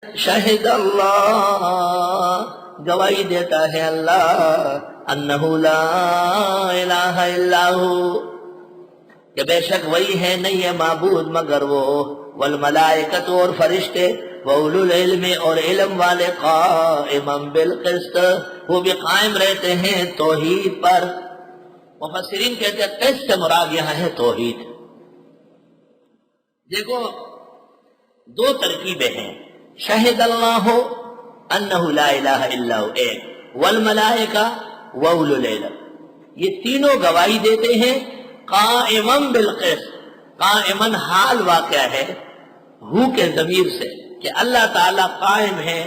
شہد اللہ، گواہی دیتا ہے اللہ، انہ لا الہ الا ہو، کہ بے شک وہی ہے نہیں ہے معبود مگر وہ، والملائکۃ اور فرشتے، وَأُولُو الْعِلْمِ اور علم والے، قائما بالقسط وہ بھی قائم رہتے ہیں توحید پر۔ مفسرین کہتے ہیں قسط سے مراد یہاں ہے توحید۔ دیکھو دو ترکیبیں ہیں، شہد اللہ انہ لا الہ الا ہو ایک، والملائکہ وَأُولُو الْعِلْمِ، یہ تینوں گواہی دیتے ہیں قائما بالقسط۔ قائما حال واقع ہے ہو کے ضمیر سے کہ اللہ تعالیٰ قائم ہے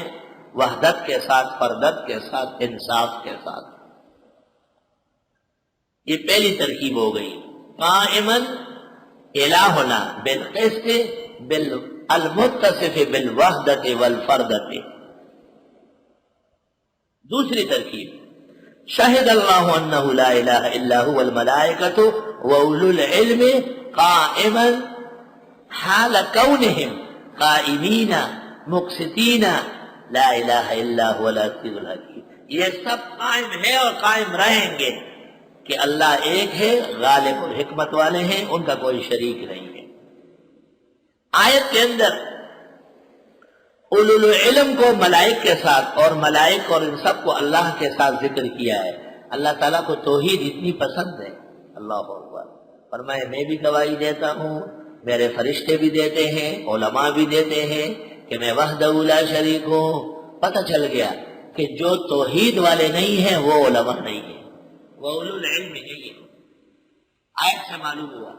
وحدت کے ساتھ، فردت کے ساتھ، انصاف کے ساتھ۔ یہ پہلی ترکیب ہو گئی، قائما الہنا بالقسط المتصف بالوحدت والفردت۔ دوسری ترکیب، شہد اللہ انہ لا الہ الا هو والملائکۃ واولو العلم قائما حال کونہم قائمین مقسطین لا الہ الا هو العزیز الحکیم۔ یہ سب قائم ہے اور قائم رہیں گے کہ اللہ ایک ہے، غالب اور حکمت والے ہیں، ان کا کوئی شریک نہیں ہے۔ آیت کے اندر اولو العلم کو ملائک کے ساتھ اور ملائک اور ان سب کو اللہ کے ساتھ ذکر کیا ہے۔ اللہ تعالیٰ کو توحید اتنی پسند ہے، اللہ اکبر، فرمایا میں بھی گواہی دیتا ہوں، میرے فرشتے بھی دیتے ہیں، علماء بھی دیتے ہیں کہ میں وحدہ لا شریک ہوں۔ پتہ چل گیا کہ جو توحید والے نہیں ہیں وہ علماء نہیں ہیں، وہ اولو العلم نہیں ہیں، آیت سے معلوم ہوا۔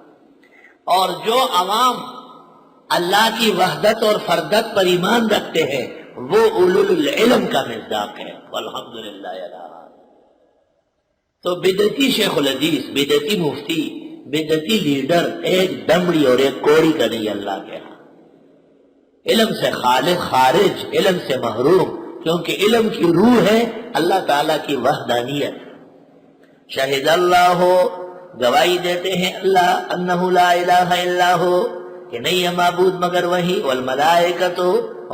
اور جو عوام اللہ کی وحدت اور فردت پر ایمان رکھتے ہیں وہ اولو العلم کا مصداق ہے، والحمدللہ الہ۔ تو بدعتی شیخ الحدیث، بدعتی مفتی، بدعتی لیڈر ایک دمڑی اور ایک کوڑی کا نہیں اللہ کے ہاں، علم سے خالق خارج، علم سے محروم، کیونکہ علم کی روح ہے اللہ تعالیٰ کی وحدانیت۔ شہد اللہ گواہی دیتے ہیں اللہ انہ لا الہ الا ہو کہ نہیں ہے معبود مگر وہی، والملائکۃ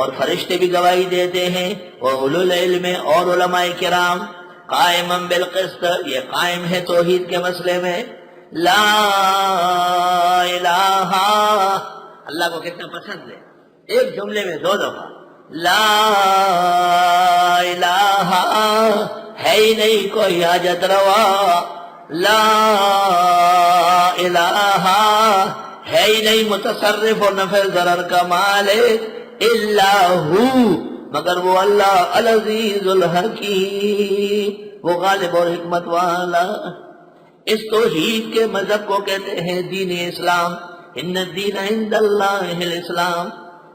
اور فرشتے بھی گواہی دیتے ہیں، وَأُولُو الْعِلْمِ اور علماء کرام، قائما بالقسط یہ قائم ہے توحید کے مسئلے میں۔ لا الہ، اللہ کو کتنا پسند ہے، ایک جملے میں دو دفعہ، لا الہ ہے ہی نہیں کوئی حاجت روا، لا الہ ہے ہی نہیں متصرف و نفع ضرر کا مالک، الا ہو مگر وہ اللہ العزیز الحکیم، وہ غالب اور حکمت والا۔ اس توحید کے مذہب کو کہتے ہیں دین اسلام، ان الدین عند اللہ الاسلام،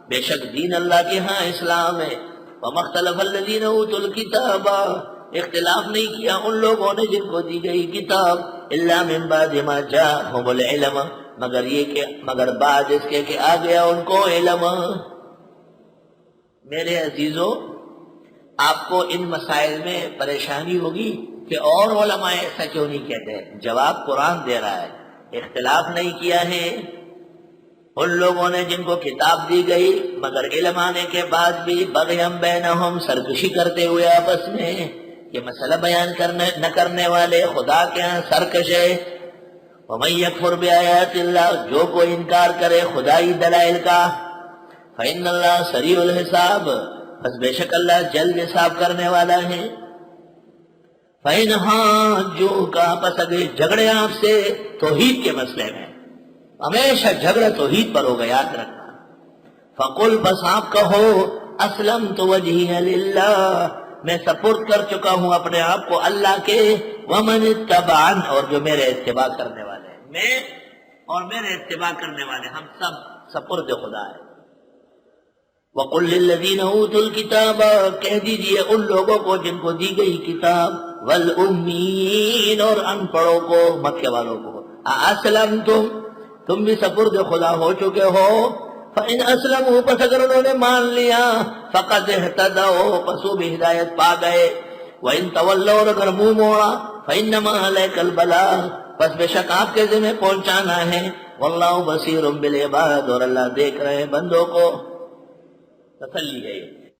بے شک دین اللہ کے ہاں اسلام ہے۔ وما اختلف الذین اوتوا الکتاب، اختلاف نہیں کیا ان لوگوں نے جن کو دی گئی کتاب، الا من بعد ما جاءہم العلم، مگر یہ کہ مگر بعد اس کے کہ آ گیا ان کو علم۔ میرے عزیزو، آپ کو ان مسائل میں پریشانی ہوگی کہ اور علماء ایسا کیوں نہیں کہتے، جواب قرآن دے رہا ہے، اختلاف نہیں کیا ہے ان لوگوں نے جن کو کتاب دی گئی مگر علم آنے کے بعد بھی بغیم بینہم، سرکشی کرتے ہوئے آپس میں، یہ مسئلہ بیان نہ کرنے والے خدا کے ہاں سرکش ہے۔ وَمَن يَكْفُرْ بِآيَاتِ اللَّهِ، جو کوئی انکار کرے خدائی دلائل کا، فَإِنَّ اللَّهَ سَرِيعُ الْحِسَابِ، بس بے شک اللہ جلد حساب کرنے والا ہے۔ فَإِنْ حَاجُّوكَ، پس اگر جھگڑے آپ سے توحید کے مسئلے میں، ہمیشہ جھگڑا توحید پر ہوگا یاد رکھنا، فَقُلْ، بس آپ کہو، أَسْلَمْتُ وَجْهِيَ لِلَّهِ، میں سپرد کر چکا ہوں اپنے آپ کو اللہ کے، وَمَنِ اتَّبَعَنِ، اور جو میرے اتباع کرنے والے ہیں، میں اور میرے اتباع کرنے والے ہم سب سپرد خدا ہے۔ وَقُلْ لِلَّذِينَ أُوتُوا الْكِتَابَ، کہہ دیجئے ان لوگوں کو جن کو دی گئی کتاب، وَالْأُمِّينَ اور ان پڑھوں کو، مکے والوں کو، أَأَسْلَمْتُمْ، تم بھی سپرد خدا ہو چکے ہو، فَإِنْ أَسْلَمُوا، پس اگر انہوں نے مان لیا، فَقَدْ اهْتَدَوْا، پس وہ بھی ہدایت پا گئے، وَإِنْ تَوَلَّوْا، اور اگر منہ موڑا، فَإِنَّمَا عَلَيْكَ الْبَلَاغُ، پس بے شک آپ کے ذمہ پہنچانا ہے، وَاللَّهُ بَصِيرٌ بِالْعِبَادِ، اور اللہ دیکھ رہے ہیں بندوں کو۔ تسلی ہے یہ.